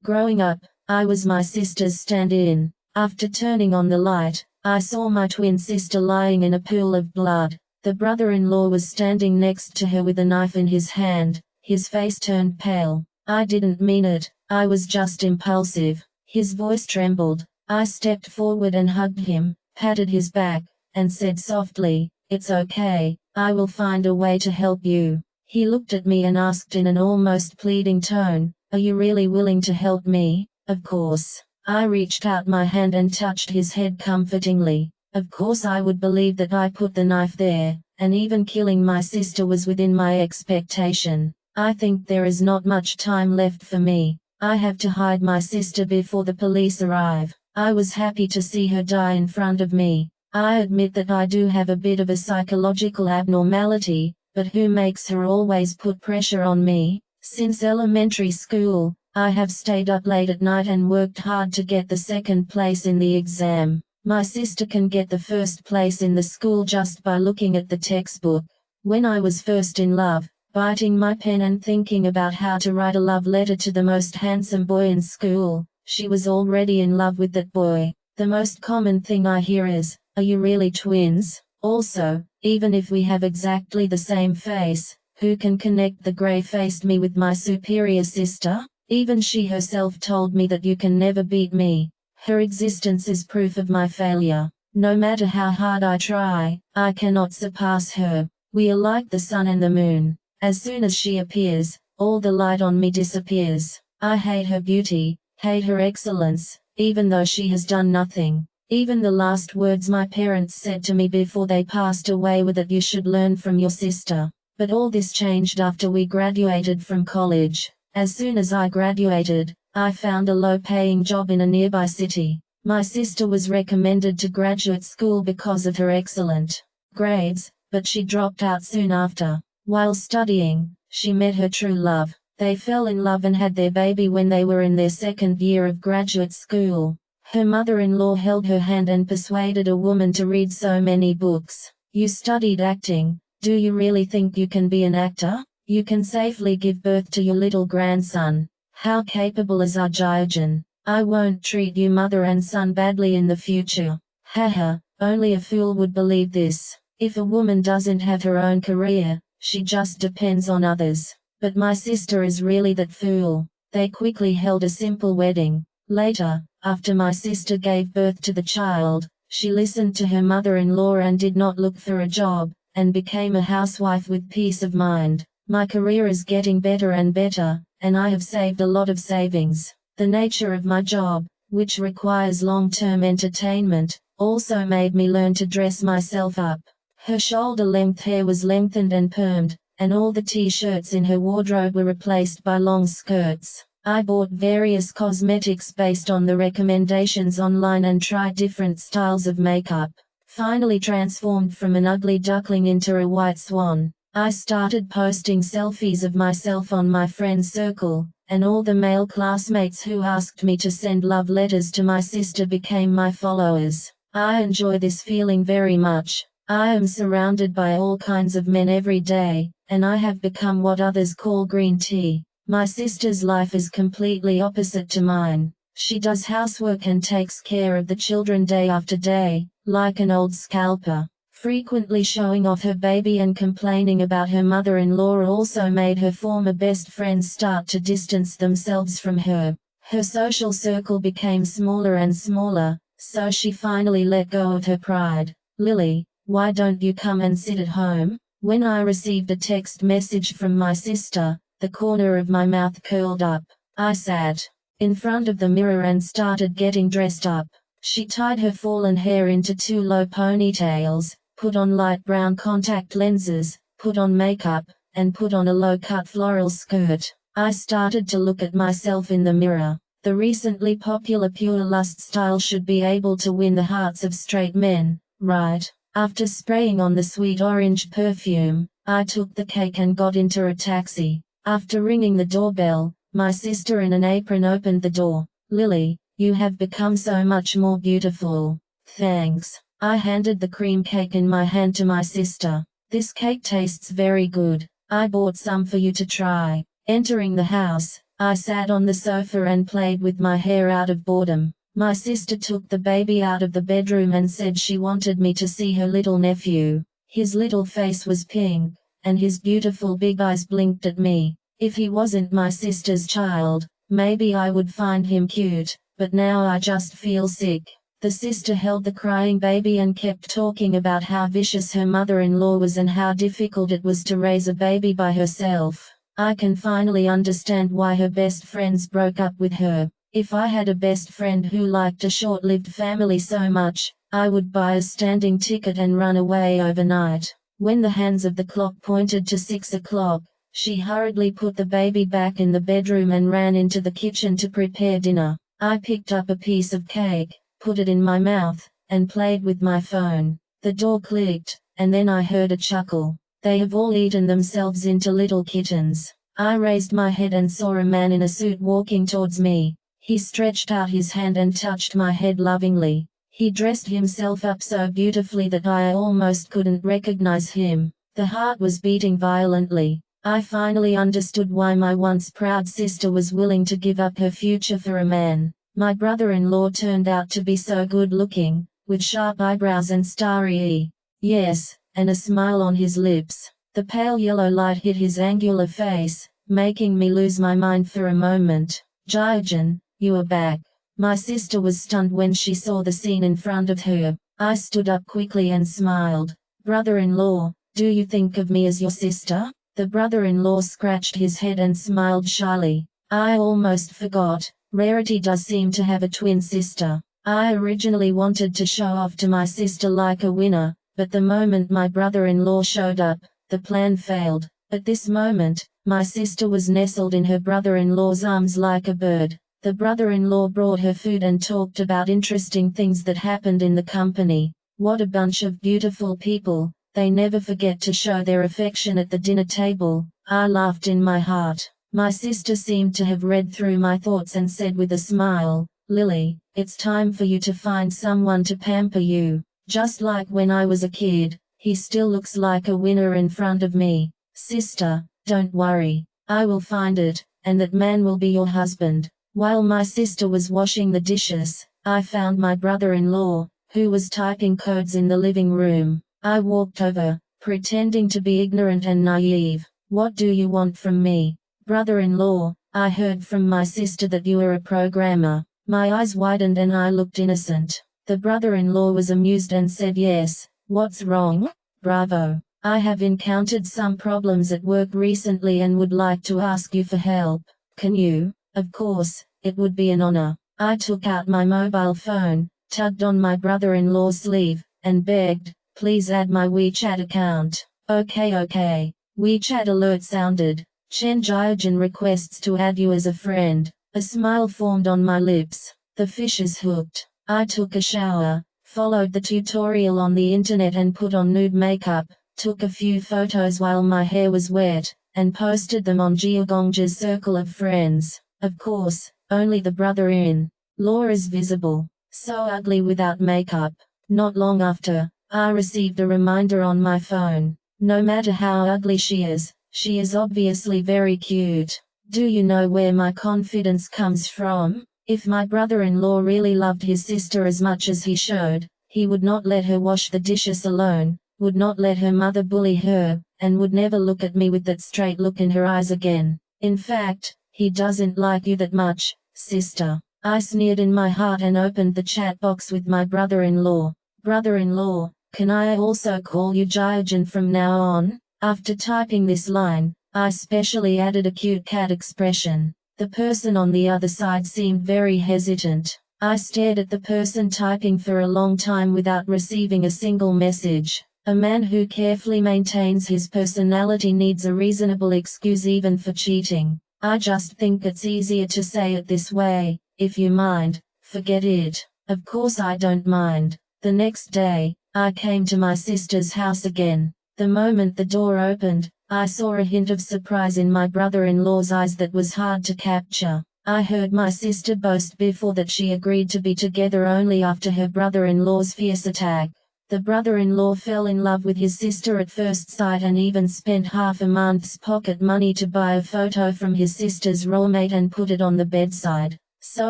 Growing up, I was my sister's stand-in. After turning on the light, I saw my twin sister lying in a pool of blood. The brother-in-law was standing next to her with a knife in his hand. His face turned pale. I didn't mean it, I was just impulsive. His voice trembled. I stepped forward and hugged him, patted his back, and said softly, "It's okay, I will find a way to help you." He looked at me and asked in an almost pleading tone, "Are you really willing to help me?" Of course. I reached out my hand and touched his head comfortingly. Of course I would believe that I put the knife there, and even killing my sister was within my expectation. I think there is not much time left for me. I have to hide my sister before the police arrive. I was happy to see her die in front of me. I admit that I do have a bit of a psychological abnormality, but who makes her always put pressure on me? Since elementary school, I have stayed up late at night and worked hard to get the second place in the exam. My sister can get the first place in the school just by looking at the textbook. When I was first in love, biting my pen and thinking about how to write a love letter to the most handsome boy in school, she was already in love with that boy. The most common thing I hear is, "Are you really twins?" Also, even if we have exactly the same face, who can connect the grey-faced me with my superior sister? Even she herself told me that you can never beat me. Her existence is proof of my failure. No matter how hard I try, I cannot surpass her. We are like the sun and the moon. As soon as she appears, all the light on me disappears. I hate her beauty, hate her excellence, even though she has done nothing. Even the last words my parents said to me before they passed away were that you should learn from your sister. But all this changed after we graduated from college. As soon as I graduated, I found a low-paying job in a nearby city. My sister was recommended to graduate school because of her excellent grades, but she dropped out soon after. While studying, she met her true love. They fell in love and had their baby when they were in their second year of graduate school. Her mother-in-law held her hand and persuaded a woman to read so many books. "You studied acting. Do you really think you can be an actor? You can safely give birth to your little grandson. How capable is Arjun? I won't treat you mother and son badly in the future." Haha, only a fool would believe this. If a woman doesn't have her own career, she just depends on others. But my sister is really that fool. They quickly held a simple wedding. Later, after my sister gave birth to the child, she listened to her mother-in-law and did not look for a job, and became a housewife with peace of mind. My career is getting better and better, and I have saved a lot of savings. The nature of my job, which requires long-term entertainment, also made me learn to dress myself up. Her shoulder-length hair was lengthened and permed, and all the t-shirts in her wardrobe were replaced by long skirts. I bought various cosmetics based on the recommendations online and tried different styles of makeup. Finally transformed from an ugly duckling into a white swan, I started posting selfies of myself on my friend circle, and all the male classmates who asked me to send love letters to my sister became my followers. I enjoy this feeling very much. I am surrounded by all kinds of men every day, and I have become what others call green tea. My sister's life is completely opposite to mine. She does housework and takes care of the children day after day, like an old scalper. Frequently showing off her baby and complaining about her mother-in-law also made her former best friends start to distance themselves from her. Her social circle became smaller and smaller, so she finally let go of her pride. "Lily, why don't you come and sit at home?" When I received a text message from my sister, the corner of my mouth curled up. I sat in front of the mirror and started getting dressed up. She tied her fallen hair into two low ponytails, put on light brown contact lenses, put on makeup, and put on a low-cut floral skirt. I started to look at myself in the mirror. The recently popular pure lust style should be able to win the hearts of straight men, right? After spraying on the sweet orange perfume, I took the cake and got into a taxi. After ringing the doorbell, my sister in an apron opened the door. "Lily, you have become so much more beautiful." "Thanks." I handed the cream cake in my hand to my sister. "This cake tastes very good. I bought some for you to try." Entering the house, I sat on the sofa and played with my hair out of boredom. My sister took the baby out of the bedroom and said she wanted me to see her little nephew. His little face was pink, and his beautiful big eyes blinked at me. If he wasn't my sister's child, maybe I would find him cute, but now I just feel sick. The sister held the crying baby and kept talking about how vicious her mother-in-law was and how difficult it was to raise a baby by herself. I can finally understand why her best friends broke up with her. If I had a best friend who liked a short-lived family so much, I would buy a standing ticket and run away overnight. When the hands of the clock pointed to 6 o'clock, she hurriedly put the baby back in the bedroom and ran into the kitchen to prepare dinner. I picked up a piece of cake, put it in my mouth, and played with my phone. The door clicked, and then I heard a chuckle. They have all eaten themselves into little kittens. I raised my head and saw a man in a suit walking towards me. He stretched out his hand and touched my head lovingly. He dressed himself up so beautifully that I almost couldn't recognize him. The heart was beating violently. I finally understood why my once proud sister was willing to give up her future for a man. My brother-in-law turned out to be so good-looking, with sharp eyebrows and starry yes, and a smile on his lips. The pale yellow light hit his angular face, making me lose my mind for a moment. Jiajin, you are back. My sister was stunned when she saw the scene in front of her. I stood up quickly and smiled. Brother-in-law, do you think of me as your sister? The brother-in-law scratched his head and smiled shyly. I almost forgot. Rarity does seem to have a twin sister. I originally wanted to show off to my sister like a winner, but the moment my brother-in-law showed up, the plan failed. At this moment, my sister was nestled in her brother-in-law's arms like a bird. The brother-in-law brought her food and talked about interesting things that happened in the company. What a bunch of beautiful people, they never forget to show their affection at the dinner table. I laughed in my heart. My sister seemed to have read through my thoughts and said with a smile, Lily, it's time for you to find someone to pamper you. Just like when I was a kid, he still looks like a winner in front of me. Sister, don't worry. I will find it, and that man will be your husband. While my sister was washing the dishes, I found my brother-in-law, who was typing codes in the living room. I walked over, pretending to be ignorant and naive. What do you want from me? Brother-in-law, I heard from my sister that you are a programmer. My eyes widened and I looked innocent. The brother-in-law was amused and said yes. What's wrong? Bravo. I have encountered some problems at work recently and would like to ask you for help. Can you? Of course, it would be an honor. I took out my mobile phone, tugged on my brother-in-law's sleeve, and begged, please add my WeChat account. Okay. WeChat alert sounded. Chen Jiajin requests to add you as a friend. A smile formed on my lips. The fish is hooked. I took a shower, followed the tutorial on the internet and put on nude makeup, took a few photos while my hair was wet, and posted them on Jiagongja's circle of friends. Of course, only the brother-in-law is visible. So ugly without makeup. Not long after, I received a reminder on my phone. No matter how ugly she is obviously very cute. Do you know where my confidence comes from? If my brother-in-law really loved his sister as much as he showed, he would not let her wash the dishes alone, would not let her mother bully her, and would never look at me with that straight look in her eyes again. In fact, he doesn't like you that much, sister. I sneered in my heart and opened the chat box with my brother-in-law. Brother-in-law, can I also call you Jiajin from now on? After typing this line, I specially added a cute cat expression. The person on the other side seemed very hesitant. I stared at the person typing for a long time without receiving a single message. A man who carefully maintains his personality needs a reasonable excuse even for cheating. I just think it's easier to say it this way. If you mind, forget it. Of course I don't mind. The next day, I came to my sister's house again. The moment the door opened, I saw a hint of surprise in my brother-in-law's eyes that was hard to capture. I heard my sister boast before that she agreed to be together only after her brother-in-law's fierce attack. The brother-in-law fell in love with his sister at first sight and even spent half a month's pocket money to buy a photo from his sister's roommate and put it on the bedside. So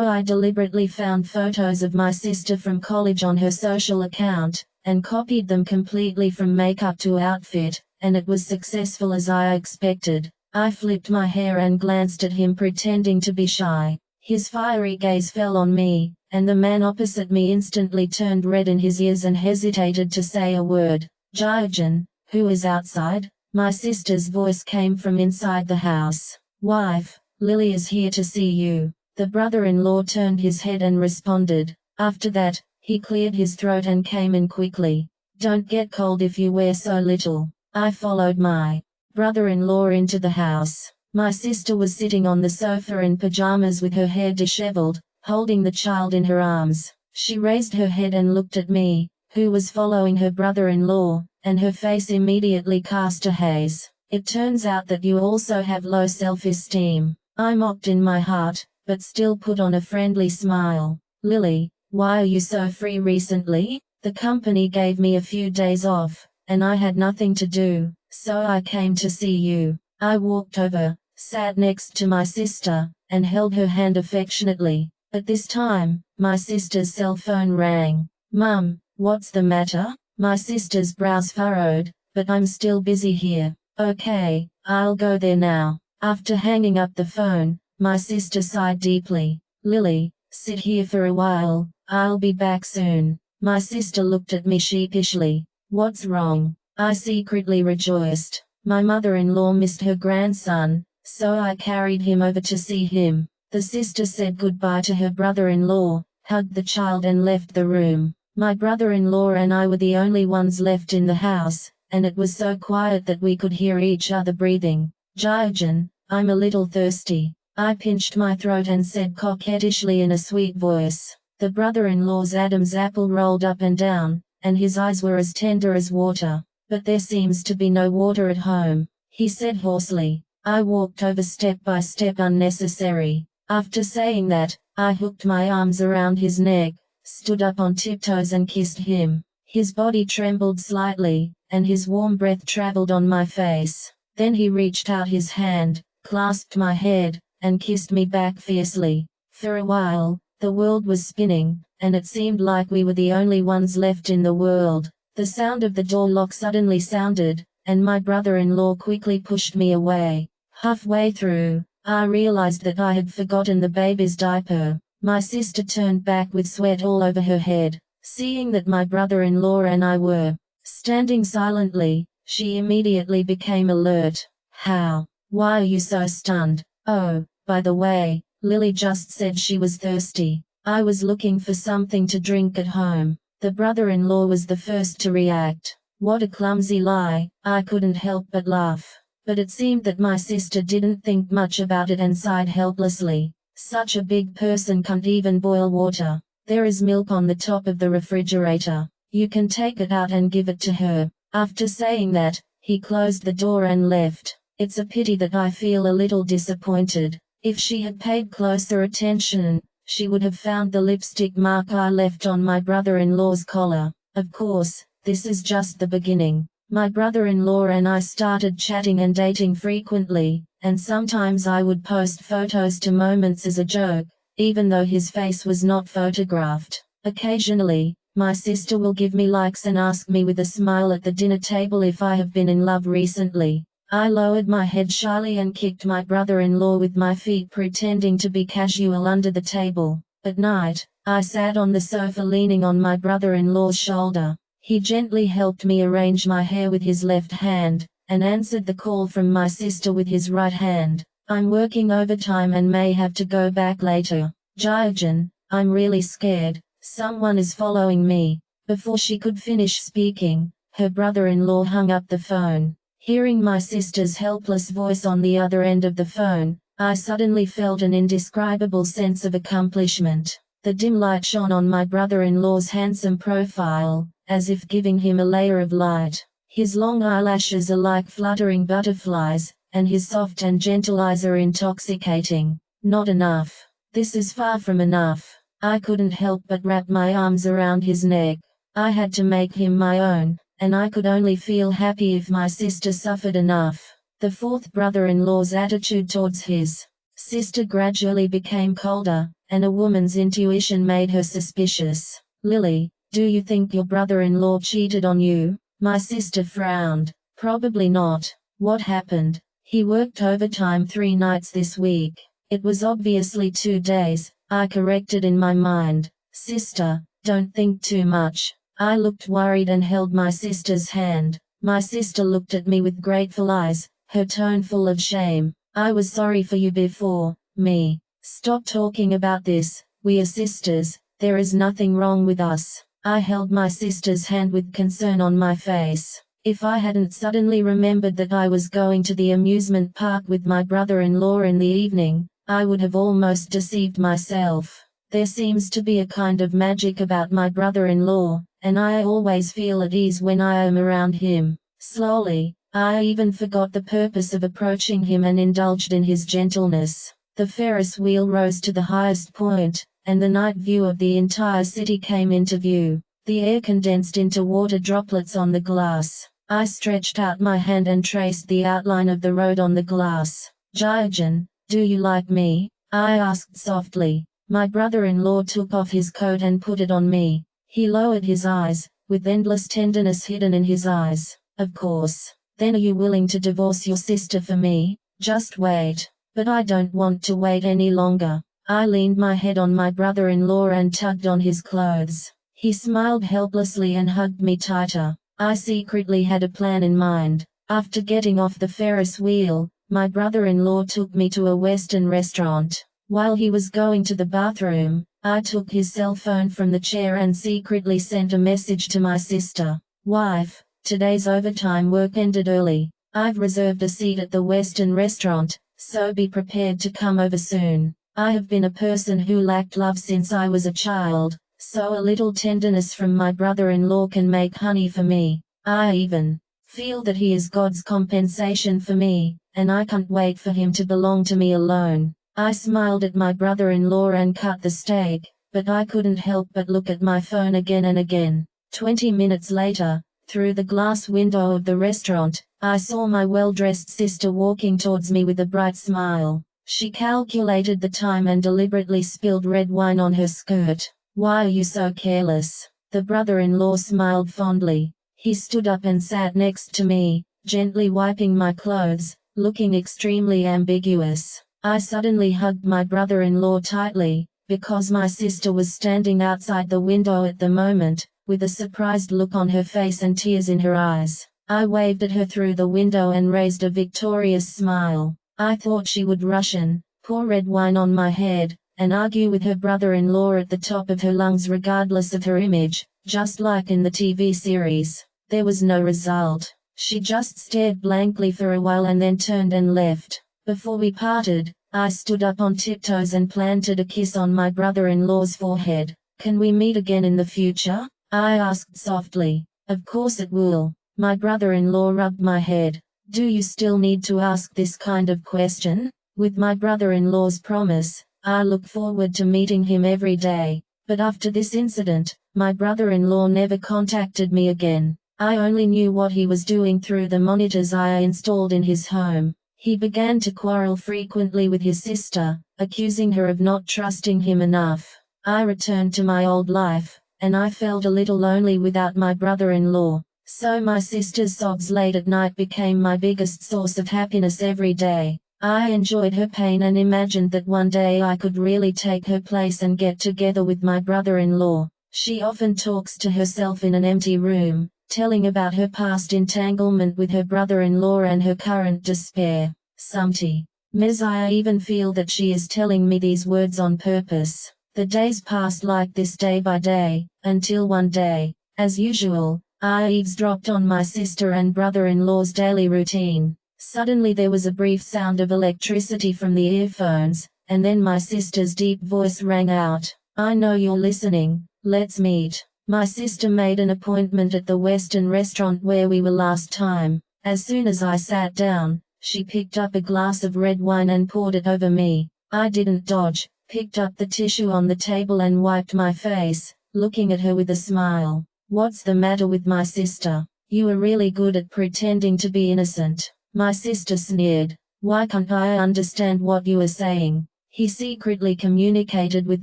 I deliberately found photos of my sister from college on her social account, and copied them completely from makeup to outfit, and it was successful as I expected. I flipped my hair and glanced at him pretending to be shy. His fiery gaze fell on me, and the man opposite me instantly turned red in his ears and hesitated to say a word. "Jiajin, who is outside?" My sister's voice came from inside the house. "Wife, Lily is here to see you." The brother-in-law turned his head and responded. After that, he cleared his throat and came in quickly. "Don't get cold if you wear so little." I followed my brother-in-law into the house. My sister was sitting on the sofa in pajamas with her hair disheveled, holding the child in her arms. She raised her head and looked at me, who was following her brother-in-law, and her face immediately cast a haze. "It turns out that you also have low self-esteem." I mocked in my heart, but still put on a friendly smile. "Lily, why are you so free recently?" "The company gave me a few days off, and I had nothing to do, so I came to see you." I walked over, sat next to my sister, and held her hand affectionately. At this time, my sister's cell phone rang. "Mum, what's the matter?" My sister's brows furrowed. "But I'm still busy here." "Okay, I'll go there now." After hanging up the phone, my sister sighed deeply. "Lily, sit here for a while, I'll be back soon." My sister looked at me sheepishly. "What's wrong?" I secretly rejoiced. My mother-in-law missed her grandson, so I carried him over to see him. The sister said goodbye to her brother-in-law, hugged the child and left the room. My brother-in-law and I were the only ones left in the house, and it was so quiet that we could hear each other breathing. "Jiajin, I'm a little thirsty." I pinched my throat and said coquettishly in a sweet voice. The brother-in-law's Adam's apple rolled up and down, and his eyes were as tender as water. "But there seems to be no water at home," he said hoarsely. I walked over step by step unnecessary. After saying that, I hooked my arms around his neck, stood up on tiptoes and kissed him. His body trembled slightly, and his warm breath traveled on my face. Then he reached out his hand, clasped my head, and kissed me back fiercely. For a while, the world was spinning, and it seemed like we were the only ones left in the world. The sound of the door lock suddenly sounded, and my brother-in-law quickly pushed me away. Halfway through, I realized that I had forgotten the baby's diaper. My sister turned back with sweat all over her head. Seeing that my brother-in-law and I were standing silently, she immediately became alert. "How? Why are you so stunned? Oh, by the way, Lily just said she was thirsty. I was looking for something to drink at home." The brother-in-law was the first to react. What a clumsy lie. I couldn't help but laugh. But it seemed that my sister didn't think much about it and sighed helplessly. "Such a big person can't even boil water. There is milk on the top of the refrigerator. You can take it out and give it to her." After saying that, he closed the door and left. It's a pity that I feel a little disappointed. If she had paid closer attention, she would have found the lipstick mark I left on my brother-in-law's collar. Of course, this is just the beginning. My brother-in-law and I started chatting and dating frequently, and sometimes I would post photos to Moments as a joke, even though his face was not photographed. Occasionally, my sister will give me likes and ask me with a smile at the dinner table if I have been in love recently. I lowered my head shyly and kicked my brother-in-law with my feet, pretending to be casual under the table. At night, I sat on the sofa leaning on my brother-in-law's shoulder. He gently helped me arrange my hair with his left hand, and answered the call from my sister with his right hand. "I'm working overtime and may have to go back later. Jiajin, I'm really scared. Someone is following me." Before she could finish speaking, her brother-in-law hung up the phone. Hearing my sister's helpless voice on the other end of the phone, I suddenly felt an indescribable sense of accomplishment. The dim light shone on my brother-in-law's handsome profile, as if giving him a layer of light. His long eyelashes are like fluttering butterflies, and his soft and gentle eyes are intoxicating. Not enough. This is far from enough. I couldn't help but wrap my arms around his neck. I had to make him my own, and I could only feel happy if my sister suffered enough. The fourth brother-in-law's attitude towards his sister gradually became colder, and a woman's intuition made her suspicious. Lily, do you think your brother-in-law cheated on you? My sister frowned. Probably not. What happened? He worked overtime 3 nights this week. It was obviously 2 days, I corrected in my mind. Sister, don't think too much. I looked worried and held my sister's hand. My sister looked at me with grateful eyes, her tone full of shame. I was sorry for you before me. Stop talking about this. We are sisters. There is nothing wrong with us. I held my sister's hand with concern on my face. If I hadn't suddenly remembered that I was going to the amusement park with my brother-in-law in the evening, I would have almost deceived myself. There seems to be a kind of magic about my brother-in-law, and I always feel at ease when I am around him. Slowly, I even forgot the purpose of approaching him and indulged in his gentleness. The Ferris wheel rose to the highest point, and the night view of the entire city came into view. The air condensed into water droplets on the glass. I stretched out my hand and traced the outline of the road on the glass. Jiajan, do you like me? I asked softly. My brother-in-law took off his coat and put it on me. He lowered his eyes, with endless tenderness hidden in his eyes. Of course. Then are you willing to divorce your sister for me? Just wait. But I don't want to wait any longer. I leaned my head on my brother-in-law and tugged on his clothes. He smiled helplessly and hugged me tighter. I secretly had a plan in mind. After getting off the Ferris wheel, my brother-in-law took me to a Western restaurant. While he was going to the bathroom, I took his cell phone from the chair and secretly sent a message to my sister. Wife, today's overtime work ended early. I've reserved a seat at the Western restaurant, so be prepared to come over soon. I have been a person who lacked love since I was a child, so a little tenderness from my brother-in-law can make honey for me. I even feel that he is God's compensation for me, and I can't wait for him to belong to me alone. I smiled at my brother-in-law and cut the steak, but I couldn't help but look at my phone again and again. 20 minutes later, through the glass window of the restaurant, I saw my well-dressed sister walking towards me with a bright smile. She calculated the time and deliberately spilled red wine on her skirt. Why are you so careless? The brother-in-law smiled fondly. He stood up and sat next to me, gently wiping my clothes, looking extremely ambiguous. I suddenly hugged my brother-in-law tightly, because my sister was standing outside the window at the moment, with a surprised look on her face and tears in her eyes. I waved at her through the window and raised a victorious smile. I thought she would rush in, pour red wine on my head, and argue with her brother-in-law at the top of her lungs regardless of her image, just like in the TV series. There was no result. She just stared blankly for a while and then turned and left. Before we parted, I stood up on tiptoes and planted a kiss on my brother-in-law's forehead. Can we meet again in the future? I asked softly. Of course it will. My brother-in-law rubbed my head. Do you still need to ask this kind of question? With my brother-in-law's promise, I look forward to meeting him every day. But after this incident, my brother-in-law never contacted me again. I only knew what he was doing through the monitors I installed in his home. He began to quarrel frequently with his sister, accusing her of not trusting him enough. I returned to my old life, and I felt a little lonely without my brother-in-law. So my sister's sobs late at night became my biggest source of happiness every day. I enjoyed her pain and imagined that one day I could really take her place and get together with my brother-in-law. She often talks to herself in an empty room, telling about her past entanglement with her brother-in-law and her current despair. Sometimes I even feel that she is telling me these words on purpose. The days passed like this day by day, until one day, as usual, I eavesdropped on my sister and brother-in-law's daily routine. Suddenly there was a brief sound of electricity from the earphones, and then my sister's deep voice rang out. I know you're listening, let's meet. My sister made an appointment at the Western restaurant where we were last time. As soon as I sat down, she picked up a glass of red wine and poured it over me. I didn't dodge, picked up the tissue on the table and wiped my face, looking at her with a smile. "What's the matter with my sister? You are really good at pretending to be innocent." My sister sneered. "Why can't I understand what you are saying?" He secretly communicated with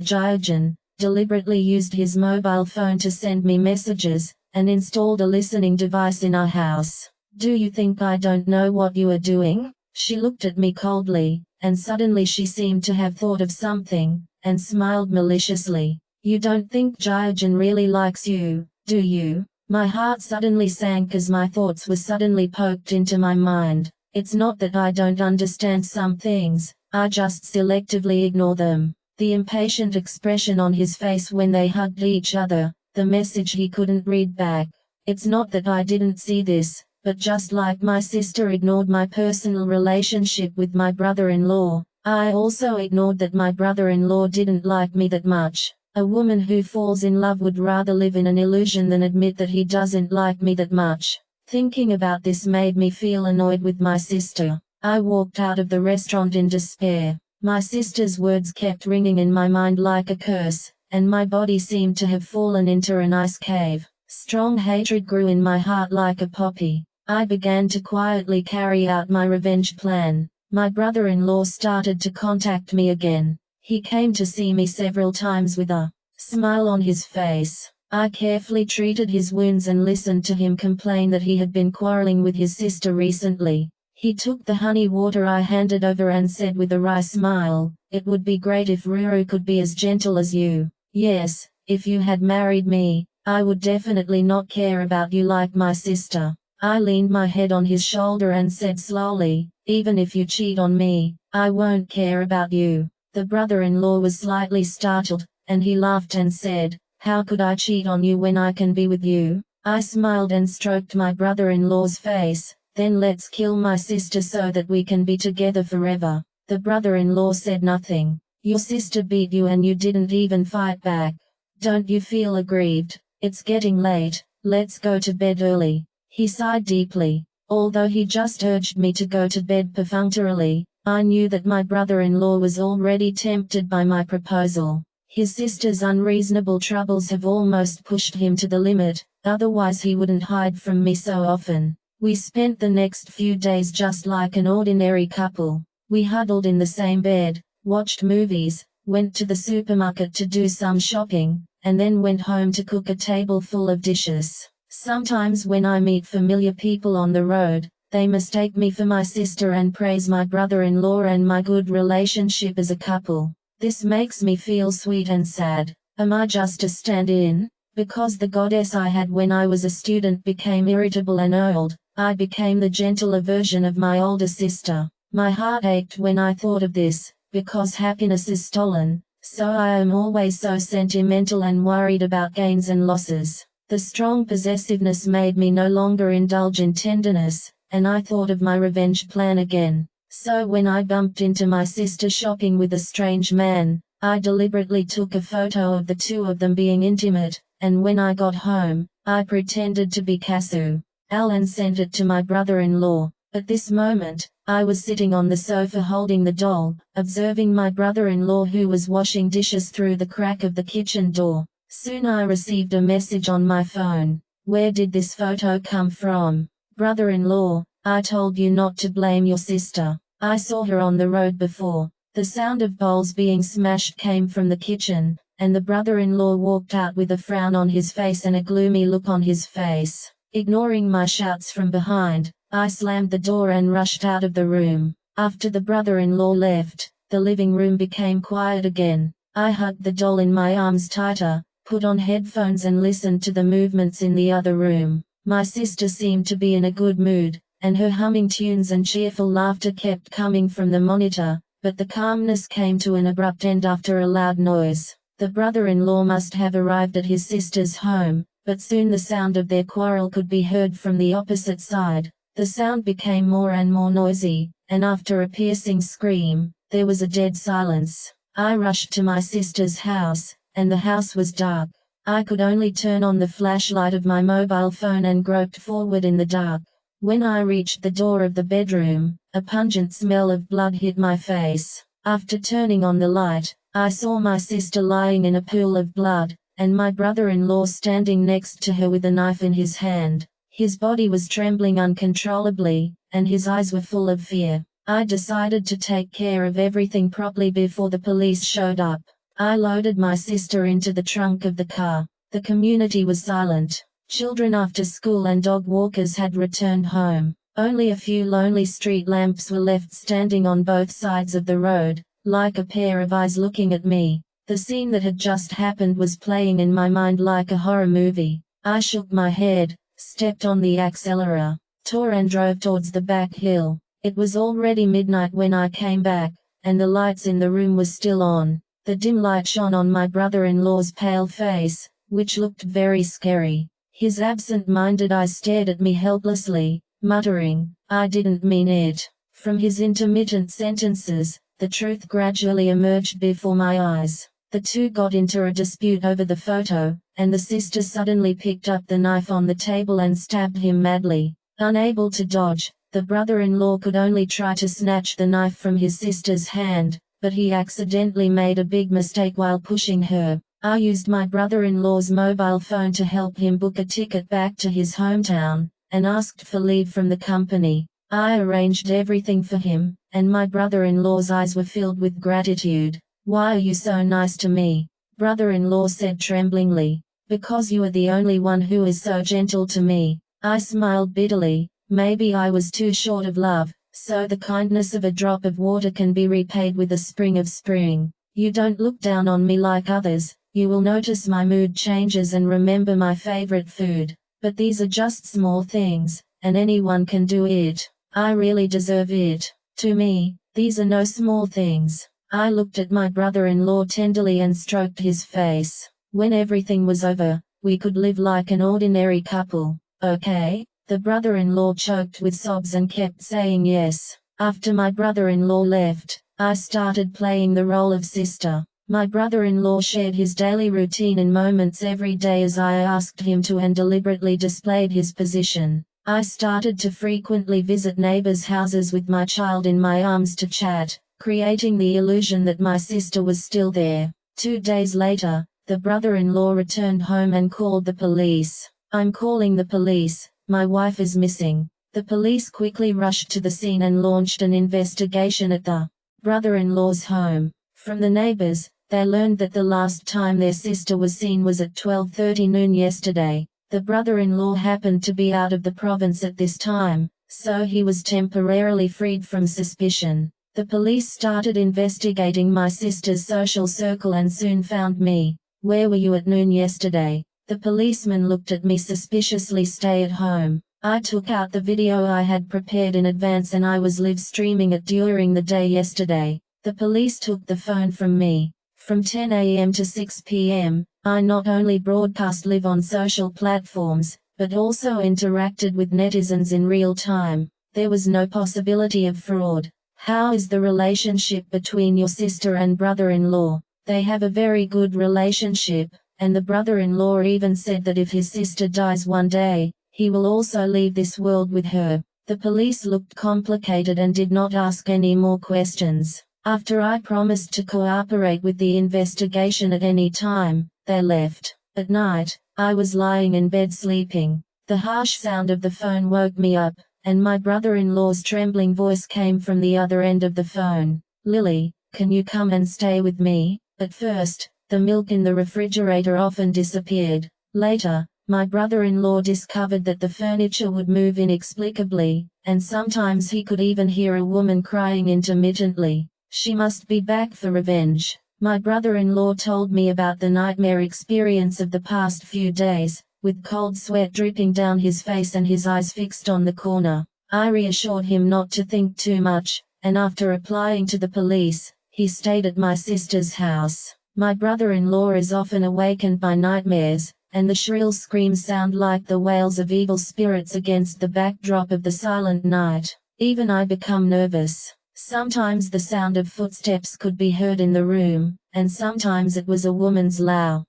Jiajin, deliberately used his mobile phone to send me messages, and installed a listening device in our house. "Do you think I don't know what you are doing?" She looked at me coldly, and suddenly she seemed to have thought of something, and smiled maliciously. "You don't think Jiajin really likes you, do you?" My heart suddenly sank as my thoughts were suddenly poked into my mind. It's not that I don't understand some things, I just selectively ignore them. The impatient expression on his face when they hugged each other, the message he couldn't read back. It's not that I didn't see this, but just like my sister ignored my personal relationship with my brother-in-law, I also ignored that my brother-in-law didn't like me that much. A woman who falls in love would rather live in an illusion than admit that he doesn't like me that much. Thinking about this made me feel annoyed with my sister. I walked out of the restaurant in despair. My sister's words kept ringing in my mind like a curse, and my body seemed to have fallen into an ice cave. Strong hatred grew in my heart like a poppy. I began to quietly carry out my revenge plan. My brother-in-law started to contact me again. He came to see me several times with a smile on his face. I carefully treated his wounds and listened to him complain that he had been quarreling with his sister recently. He took the honey water I handed over and said with a wry smile, "It would be great if Ruru could be as gentle as you. Yes, if you had married me, I would definitely not care about you like my sister." I leaned my head on his shoulder and said slowly, "Even if you cheat on me, I won't care about you." The brother-in-law was slightly startled, and he laughed and said, "How could I cheat on you when I can be with you?" I smiled and stroked my brother-in-law's face. "Then let's kill my sister so that we can be together forever." The brother-in-law said nothing. "Your sister beat you and you didn't even fight back. Don't you feel aggrieved? It's getting late, let's go to bed early." He sighed deeply. Although he just urged me to go to bed perfunctorily, I knew that my brother-in-law was already tempted by my proposal. His sister's unreasonable troubles have almost pushed him to the limit, otherwise he wouldn't hide from me so often. We spent the next few days just like an ordinary couple. We huddled in the same bed, watched movies, went to the supermarket to do some shopping, and then went home to cook a table full of dishes. Sometimes when I meet familiar people on the road, they mistake me for my sister and praise my brother-in-law and my good relationship as a couple. This makes me feel sweet and sad. Am I just a stand-in? Because the goddess I had when I was a student became irritable and old, I became the gentler version of my older sister. My heart ached when I thought of this, because happiness is stolen, so I am always so sentimental and worried about gains and losses. The strong possessiveness made me no longer indulge in tenderness, and I thought of my revenge plan again. So when I bumped into my sister shopping with a strange man, I deliberately took a photo of the two of them being intimate, and when I got home, I pretended to be Kasu. Alan sent it to my brother-in-law. At this moment, I was sitting on the sofa holding the doll, observing my brother-in-law who was washing dishes through the crack of the kitchen door. Soon I received a message on my phone. "Where did this photo come from?" "Brother-in-law, I told you not to blame your sister. I saw her on the road before." The sound of bowls being smashed came from the kitchen, and the brother-in-law walked out with a frown on his face and a gloomy look on his face. Ignoring my shouts from behind, I slammed the door and rushed out of the room. After the brother-in-law left, the living room became quiet again. I hugged the doll in my arms tighter, put on headphones and listened to the movements in the other room. My sister seemed to be in a good mood, and her humming tunes and cheerful laughter kept coming from the monitor, but the calmness came to an abrupt end after a loud noise. The brother-in-law must have arrived at his sister's home, but soon the sound of their quarrel could be heard from the opposite side. The sound became more and more noisy, and after a piercing scream, there was a dead silence. I rushed to my sister's house, and the house was dark. I could only turn on the flashlight of my mobile phone and groped forward in the dark. When I reached the door of the bedroom, a pungent smell of blood hit my face. After turning on the light, I saw my sister lying in a pool of blood, and my brother-in-law standing next to her with a knife in his hand. His body was trembling uncontrollably, and his eyes were full of fear. I decided to take care of everything properly before the police showed up. I loaded my sister into the trunk of the car. The community was silent. Children after school and dog walkers had returned home. Only a few lonely street lamps were left standing on both sides of the road, like a pair of eyes looking at me. The scene that had just happened was playing in my mind like a horror movie. I shook my head, stepped on the accelerator, tore and drove towards the back hill. It was already midnight when I came back, and the lights in the room were still on. The dim light shone on my brother-in-law's pale face, which looked very scary. His absent-minded eyes stared at me helplessly, muttering, "I didn't mean it." From his intermittent sentences, the truth gradually emerged before my eyes. The two got into a dispute over the photo, and the sister suddenly picked up the knife on the table and stabbed him madly. Unable to dodge, the brother-in-law could only try to snatch the knife from his sister's hand, but he accidentally made a big mistake while pushing her. I used my brother-in-law's mobile phone to help him book a ticket back to his hometown, and asked for leave from the company. I arranged everything for him, and my brother-in-law's eyes were filled with gratitude. "Why are you so nice to me?" brother-in-law said tremblingly. "Because you are the only one who is so gentle to me." I smiled bitterly. Maybe I was too short of love, so the kindness of a drop of water can be repaid with a spring of spring. "You don't look down on me like others. You will notice my mood changes and remember my favorite food. But these are just small things, and anyone can do it. I really deserve it. To me, these are no small things." I looked at my brother-in-law tenderly and stroked his face. "When everything was over, we could live like an ordinary couple, okay?" The brother-in-law choked with sobs and kept saying yes. After my brother-in-law left, I started playing the role of sister. My brother-in-law shared his daily routine in moments every day as I asked him to and deliberately displayed his position. I started to frequently visit neighbors' houses with my child in my arms to chat, creating the illusion that my sister was still there. 2 days later, the brother-in-law returned home and called the police. "I'm calling the police. My wife is missing." The police quickly rushed to the scene and launched an investigation at the brother-in-law's home. From the neighbors, they learned that the last time their sister was seen was at 12:30 noon yesterday. The brother-in-law happened to be out of the province at this time, so he was temporarily freed from suspicion. The police started investigating my sister's social circle and soon found me. "Where were you at noon yesterday?" The policeman looked at me suspiciously. "Stay at home." I took out the video I had prepared in advance and I was live streaming it during the day yesterday. The police took the phone from me. From 10 a.m. to 6 p.m., I not only broadcast live on social platforms, but also interacted with netizens in real time. There was no possibility of fraud. "How is the relationship between your sister and brother-in-law?" "They have a very good relationship, and the brother-in-law even said that if his sister dies one day, he will also leave this world with her." The police looked complicated and did not ask any more questions. After I promised to cooperate with the investigation at any time, they left. At night, I was lying in bed sleeping. The harsh sound of the phone woke me up, and my brother-in-law's trembling voice came from the other end of the phone. "Lily, can you come and stay with me?" At first, the milk in the refrigerator often disappeared. Later, my brother-in-law discovered that the furniture would move inexplicably, and sometimes he could even hear a woman crying intermittently. She must be back for revenge. My brother-in-law told me about the nightmare experience of the past few days, with cold sweat dripping down his face and his eyes fixed on the corner. I reassured him not to think too much, and after applying to the police, he stayed at my sister's house. My brother-in-law is often awakened by nightmares, and the shrill screams sound like the wails of evil spirits against the backdrop of the silent night. Even I become nervous. Sometimes the sound of footsteps could be heard in the room, and sometimes it was a woman's loud.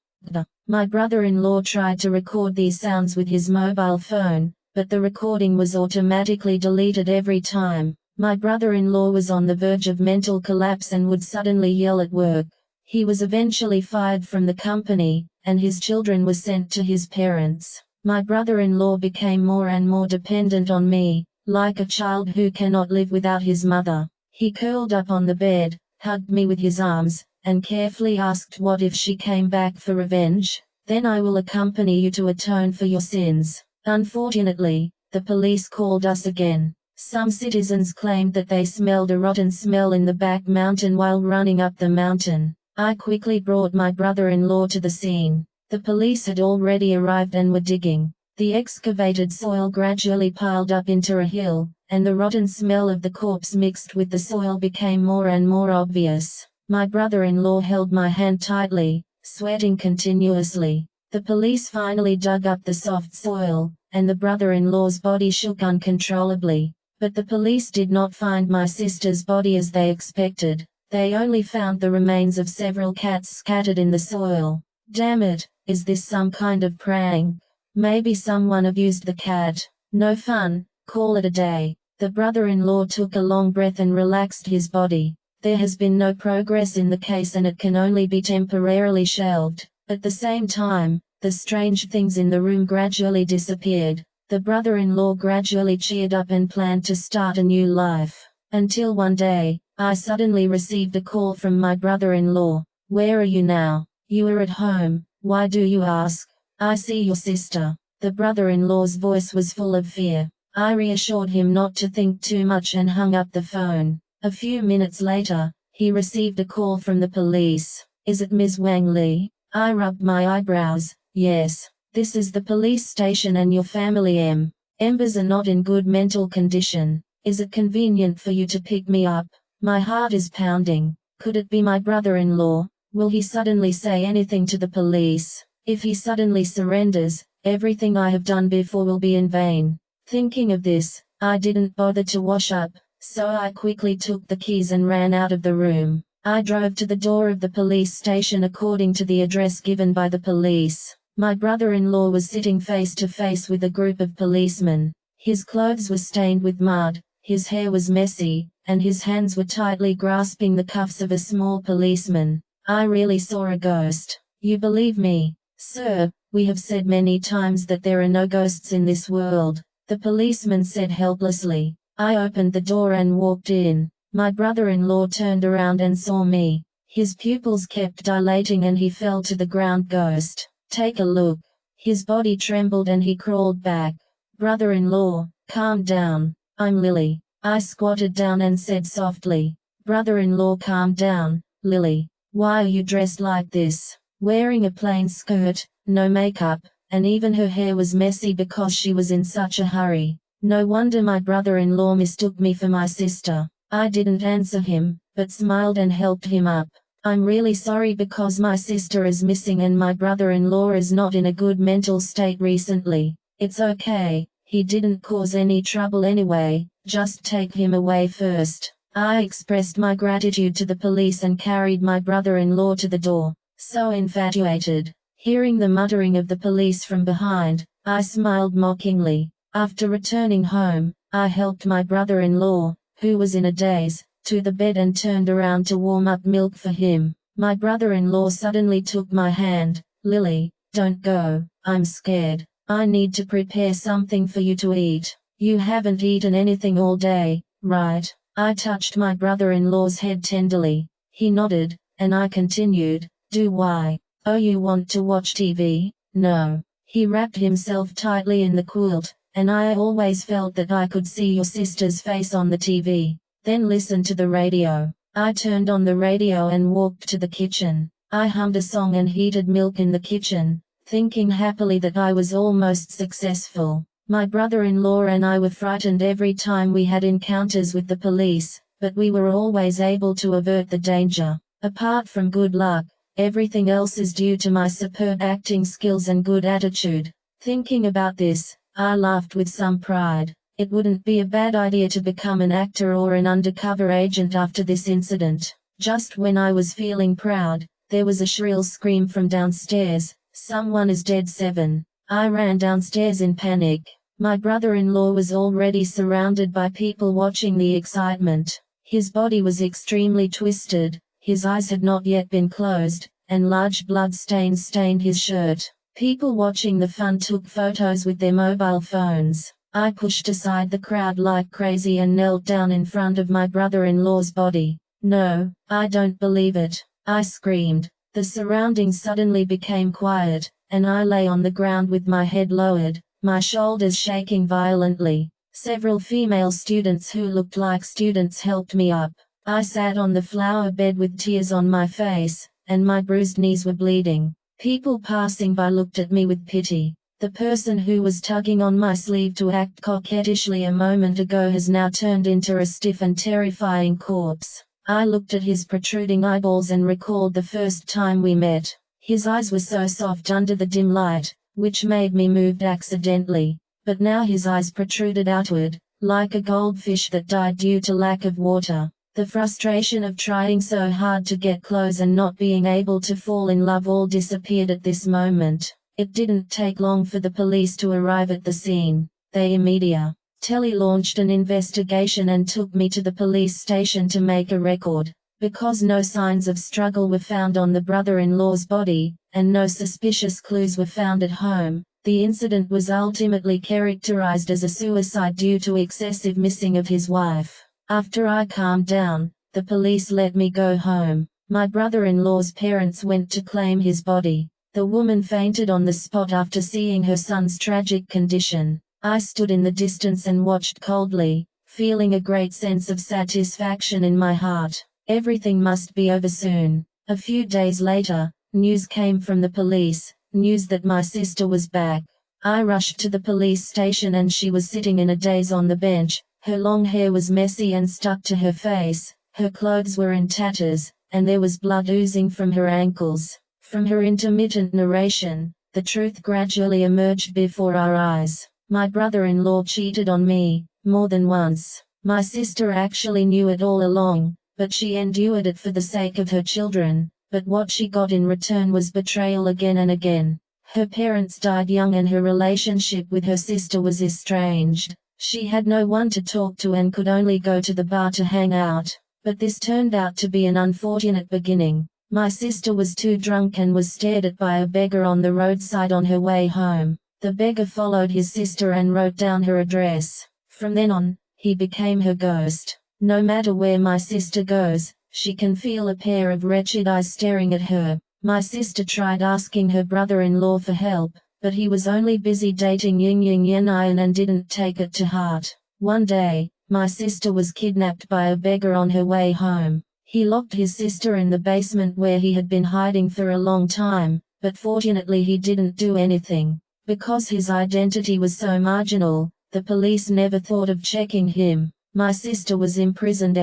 My brother-in-law tried to record these sounds with his mobile phone, but the recording was automatically deleted every time. My brother-in-law was on the verge of mental collapse and would suddenly yell at work. He was eventually fired from the company, and his children were sent to his parents. My brother-in-law became more and more dependent on me, like a child who cannot live without his mother. He curled up on the bed, hugged me with his arms, and carefully asked what if she came back for revenge. Then I will accompany you to atone for your sins. Unfortunately, the police called us again. Some citizens claimed that they smelled a rotten smell in the back mountain while running up the mountain. I quickly brought my brother-in-law to the scene. The police had already arrived and were digging. The excavated soil gradually piled up into a hill, and the rotten smell of the corpse mixed with the soil became more and more obvious. My brother-in-law held my hand tightly, sweating continuously. The police finally dug up the soft soil, and the brother-in-law's body shook uncontrollably. But the police did not find my sister's body as they expected. They only found the remains of several cats scattered in the soil. Damn it, is this some kind of prank? Maybe someone abused the cat. No fun, call it a day. The brother-in-law took a long breath and relaxed his body. There has been no progress in the case and it can only be temporarily shelved. At the same time, the strange things in the room gradually disappeared. The brother-in-law gradually cheered up and planned to start a new life. Until one day, I suddenly received a call from my brother-in-law. Where are you now? You are at home. Why do you ask? I see your sister. The brother-in-law's voice was full of fear. I reassured him not to think too much and hung up the phone. A few minutes later, he received a call from the police. Is it Ms. Wang Li? I rubbed my eyebrows. Yes. This is the police station and your family members are not in good mental condition. Is it convenient for you to pick me up? My heart is pounding. Could it be my brother-in-law? Will he suddenly say anything to the police? If he suddenly surrenders, everything I have done before will be in vain. Thinking of this, I didn't bother to wash up, so I quickly took the keys and ran out of the room. I drove to the door of the police station according to the address given by the police. My brother-in-law was sitting face to face with a group of policemen. His clothes were stained with mud, his hair was messy, and his hands were tightly grasping the cuffs of a small policeman. I really saw a ghost. You believe me, sir? We have said many times that there are no ghosts in this world, the policeman said helplessly. I opened the door and walked in. My brother-in-law turned around and saw me. His pupils kept dilating and he fell to the ground. Ghost. Take a look. His body trembled and he crawled back. Brother-in-law, calm down. I'm Lily. I squatted down and said softly. Brother-in-law, calm down, Lily. Why are you dressed like this? Wearing a plain skirt, no makeup, and even her hair was messy because she was in such a hurry. No wonder my brother-in-law mistook me for my sister. I didn't answer him, but smiled and helped him up. I'm really sorry because my sister is missing and my brother-in-law is not in a good mental state recently. It's okay, he didn't cause any trouble anyway, just take him away first. I expressed my gratitude to the police and carried my brother-in-law to the door. So infatuated. Hearing the muttering of the police from behind, I smiled mockingly. After returning home, I helped my brother-in-law, who was in a daze, to the bed and turned around to warm up milk for him. My brother-in-law suddenly took my hand. Lily, don't go, I'm scared. I need to prepare something for you to eat. You haven't eaten anything all day, right? I touched my brother-in-law's head tenderly. He nodded, and I continued, do why? Oh, you want to watch TV? No. He wrapped himself tightly in the quilt, and I always felt that I could see your sister's face on the TV. Then listened to the radio. I turned on the radio and walked to the kitchen. I hummed a song and heated milk in the kitchen, thinking happily that I was almost successful. My brother-in-law and I were frightened every time we had encounters with the police, but we were always able to avert the danger. Apart from good luck, everything else is due to my superb acting skills and good attitude. Thinking about this, I laughed with some pride. It wouldn't be a bad idea to become an actor or an undercover agent after this incident. Just when I was feeling proud, there was a shrill scream from downstairs. Someone is dead. 7. I ran downstairs in panic. My brother-in-law was already surrounded by people watching the excitement. His body was extremely twisted. His eyes had not yet been closed, and large blood stains stained his shirt. People watching the fun took photos with their mobile phones. I pushed aside the crowd like crazy and knelt down in front of my brother-in-law's body. "No, I don't believe it," I screamed. The surroundings suddenly became quiet, and I lay on the ground with my head lowered, my shoulders shaking violently. Several female students who looked like students helped me up. I sat on the flower bed with tears on my face, and my bruised knees were bleeding. People passing by looked at me with pity. The person who was tugging on my sleeve to act coquettishly a moment ago has now turned into a stiff and terrifying corpse. I looked at his protruding eyeballs and recalled the first time we met. His eyes were so soft under the dim light, which made me move accidentally. But now his eyes protruded outward, like a goldfish that died due to lack of water. The frustration of trying so hard to get close and not being able to fall in love all disappeared at this moment. It didn't take long for the police to arrive at the scene. They immediately launched an investigation and took me to the police station to make a record. Because no signs of struggle were found on the brother-in-law's body, and no suspicious clues were found at home, the incident was ultimately characterized as a suicide due to excessive missing of his wife. After I calmed down, the police let me go home. My brother-in-law's parents went to claim his body. The woman fainted on the spot after seeing her son's tragic condition. I stood in the distance and watched coldly, feeling a great sense of satisfaction in my heart. Everything must be over soon. A few days later, news came from the police, news that my sister was back. I rushed to the police station and she was sitting in a daze on the bench. Her long hair was messy and stuck to her face, her clothes were in tatters, and there was blood oozing from her ankles. From her intermittent narration, the truth gradually emerged before our eyes. My brother-in-law cheated on me, more than once. My sister actually knew it all along, but she endured it for the sake of her children, but what she got in return was betrayal again and again. Her parents died young and her relationship with her sister was estranged. She had no one to talk to and could only go to the bar to hang out. But this turned out to be an unfortunate beginning. My sister was too drunk and was stared at by a beggar on the roadside on her way home. The beggar followed his sister and wrote down her address. From then on, he became her ghost. No matter where my sister goes, she can feel a pair of wretched eyes staring at her. My sister tried asking her brother-in-law for help, but he was only busy dating Yin Yin Yan Ian and didn't take it to heart. One day, my sister was kidnapped by a beggar on her way home. He locked his sister in the basement where he had been hiding for a long time, but fortunately he didn't do anything. Because his identity was so marginal, the police never thought of checking him. My sister was imprisoned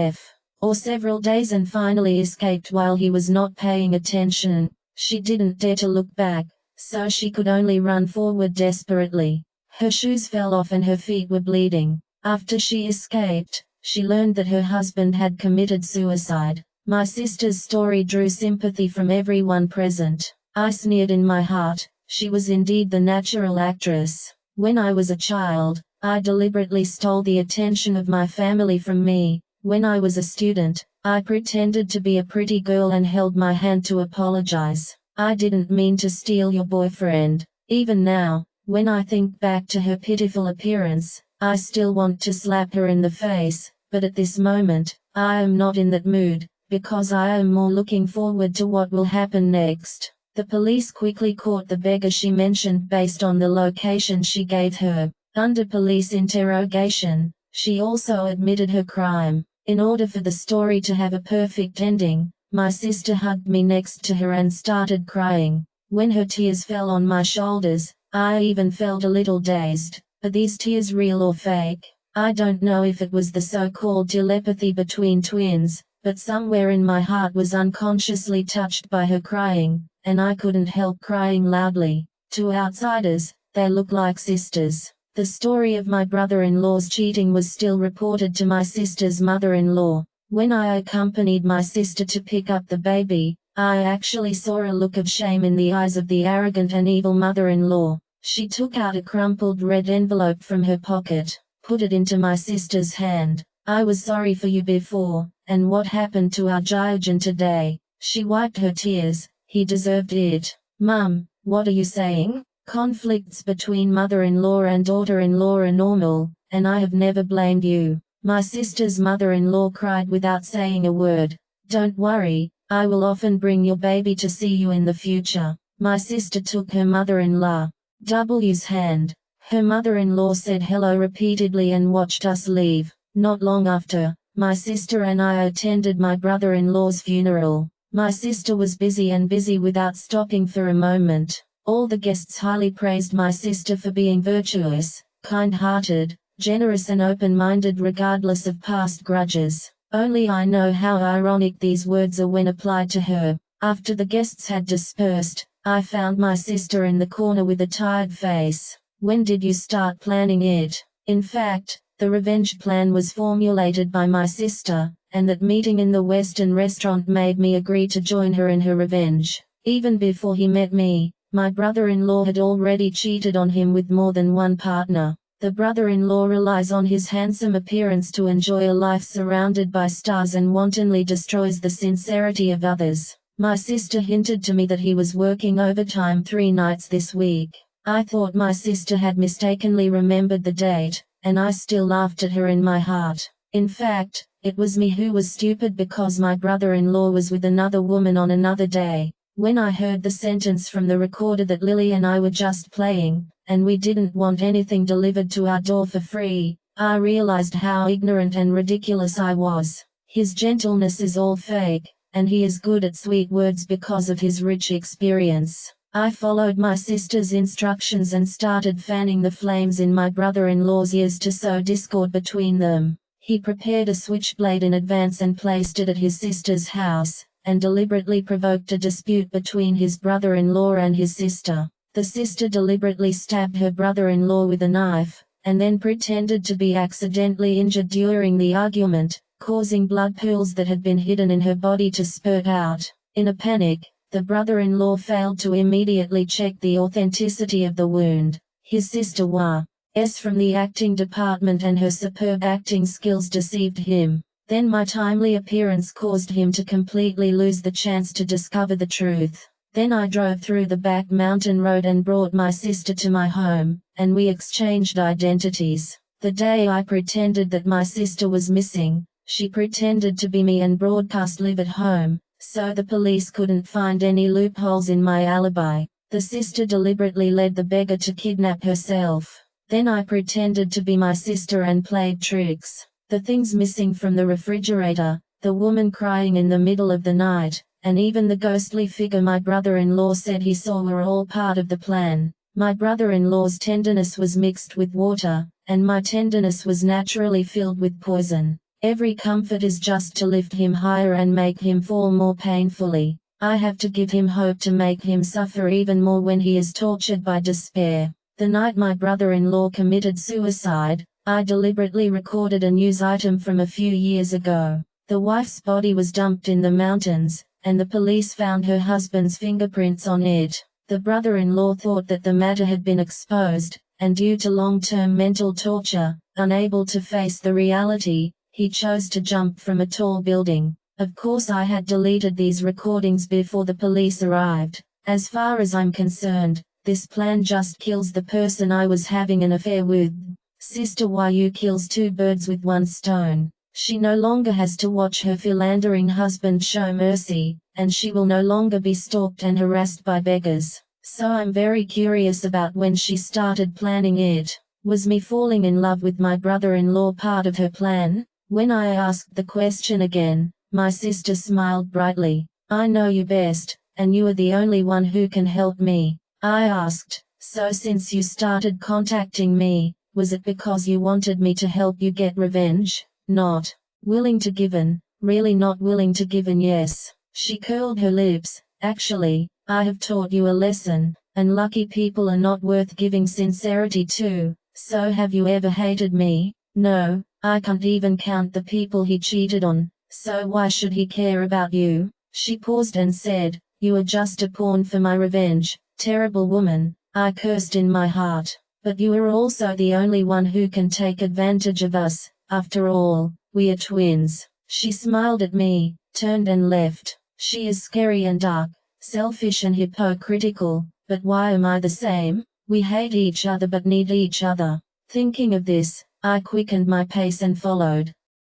for several days and finally escaped while he was not paying attention. She didn't dare to look back, so she could only run forward desperately. Her shoes fell off and her feet were bleeding. After she escaped, she learned that her husband had committed suicide. My sister's story drew sympathy from everyone present. I sneered in my heart. She was indeed the natural actress. When I was a child, I deliberately stole the attention of my family from me. When I was a student, I pretended to be a pretty girl and held my hand to apologize. I didn't mean to steal your boyfriend. Even now, when I think back to her pitiful appearance, I still want to slap her in the face, but at this moment, I am not in that mood, because I am more looking forward to what will happen next. The police quickly caught the beggar she mentioned based on the location she gave her. Under police interrogation, she also admitted her crime. In order for the story to have a perfect ending, my sister hugged me next to her and started crying. When her tears fell on my shoulders, I even felt a little dazed. Are these tears real or fake? I don't know if it was the so-called telepathy between twins, but somewhere in my heart was unconsciously touched by her crying, and I couldn't help crying loudly. To outsiders, they look like sisters. The story of my brother-in-law's cheating was still reported to my sister's mother-in-law. When I accompanied my sister to pick up the baby, I actually saw a look of shame in the eyes of the arrogant and evil mother-in-law. She took out a crumpled red envelope from her pocket, put it into my sister's hand. I was sorry for you before, and what happened to our giant today?" She wiped her tears. "He deserved it." "Mum, what are you saying? Conflicts between mother-in-law and daughter-in-law are normal, and I have never blamed you." My sister's mother-in-law cried without saying a word. "Don't worry, I will often bring your baby to see you in the future." My sister took her mother-in-law's hand. Her mother-in-law said hello repeatedly and watched us leave. Not long after, my sister and I attended my brother-in-law's funeral. My sister was busy without stopping for a moment. All the guests highly praised my sister for being virtuous, kind-hearted, generous and open-minded regardless of past grudges. Only I know how ironic these words are when applied to her. After the guests had dispersed, I found my sister in the corner with a tired face. "When did you start planning it?" In fact, the revenge plan was formulated by my sister, and that meeting in the Western restaurant made me agree to join her in her revenge. Even before he met me, my brother-in-law had already cheated on him with more than one partner. The brother-in-law relies on his handsome appearance to enjoy a life surrounded by stars and wantonly destroys the sincerity of others. My sister hinted to me that he was working overtime 3 nights this week. I thought my sister had mistakenly remembered the date, and I still laughed at her in my heart. In fact, it was me who was stupid because my brother-in-law was with another woman on another day. When I heard the sentence from the recorder that Lily and I were just playing, and we didn't want anything delivered to our door for free, I realized how ignorant and ridiculous I was. His gentleness is all fake, and he is good at sweet words because of his rich experience. I followed my sister's instructions and started fanning the flames in my brother-in-law's ears to sow discord between them. He prepared a switchblade in advance and placed it at his sister's house, and deliberately provoked a dispute between his brother-in-law and his sister. The sister deliberately stabbed her brother-in-law with a knife, and then pretended to be accidentally injured during the argument, causing blood pools that had been hidden in her body to spurt out. In a panic, the brother-in-law failed to immediately check the authenticity of the wound. His sister was from the acting department and her superb acting skills deceived him. Then my timely appearance caused him to completely lose the chance to discover the truth. Then I drove through the back mountain road and brought my sister to my home, and we exchanged identities. The day I pretended that my sister was missing, she pretended to be me and broadcast "live at home," so the police couldn't find any loopholes in my alibi. The sister deliberately led the beggar to kidnap herself. Then I pretended to be my sister and played tricks. The things missing from the refrigerator, the woman crying in the middle of the night, and even the ghostly figure my brother-in-law said he saw were all part of the plan. My brother-in-law's tenderness was mixed with water, and my tenderness was naturally filled with poison. Every comfort is just to lift him higher and make him fall more painfully. I have to give him hope to make him suffer even more when he is tortured by despair. The night my brother-in-law committed suicide, I deliberately recorded a news item from a few years ago. The wife's body was dumped in the mountains, and the police found her husband's fingerprints on it. The brother-in-law thought that the matter had been exposed, and due to long-term mental torture, unable to face the reality, he chose to jump from a tall building. Of course I had deleted these recordings before the police arrived. As far as I'm concerned, this plan just kills the person I was having an affair with. Sister Yu kills 2 birds with 1 stone. She no longer has to watch her philandering husband show mercy, and she will no longer be stalked and harassed by beggars. So I'm very curious about when she started planning it. Was me falling in love with my brother-in-law part of her plan? When I asked the question again, my sister smiled brightly. "I know you best, and you are the only one who can help me." I asked, "So since you started contacting me, was it because you wanted me to help you get revenge?" "Not willing to give in, really not willing to give in, yes." She curled her lips. "Actually, I have taught you a lesson, and lucky people are not worth giving sincerity to. So have you ever hated me?" "No, I can't even count the people he cheated on, so why should he care about you?" She paused and said, "You are just a pawn for my revenge, terrible woman." I cursed in my heart. "But you are also the only one who can take advantage of us. After all, we are twins." She smiled at me, turned and left. She is scary and dark, selfish and hypocritical, but why am I the same? We hate each other but need each other. Thinking of this, I quickened my pace and followed.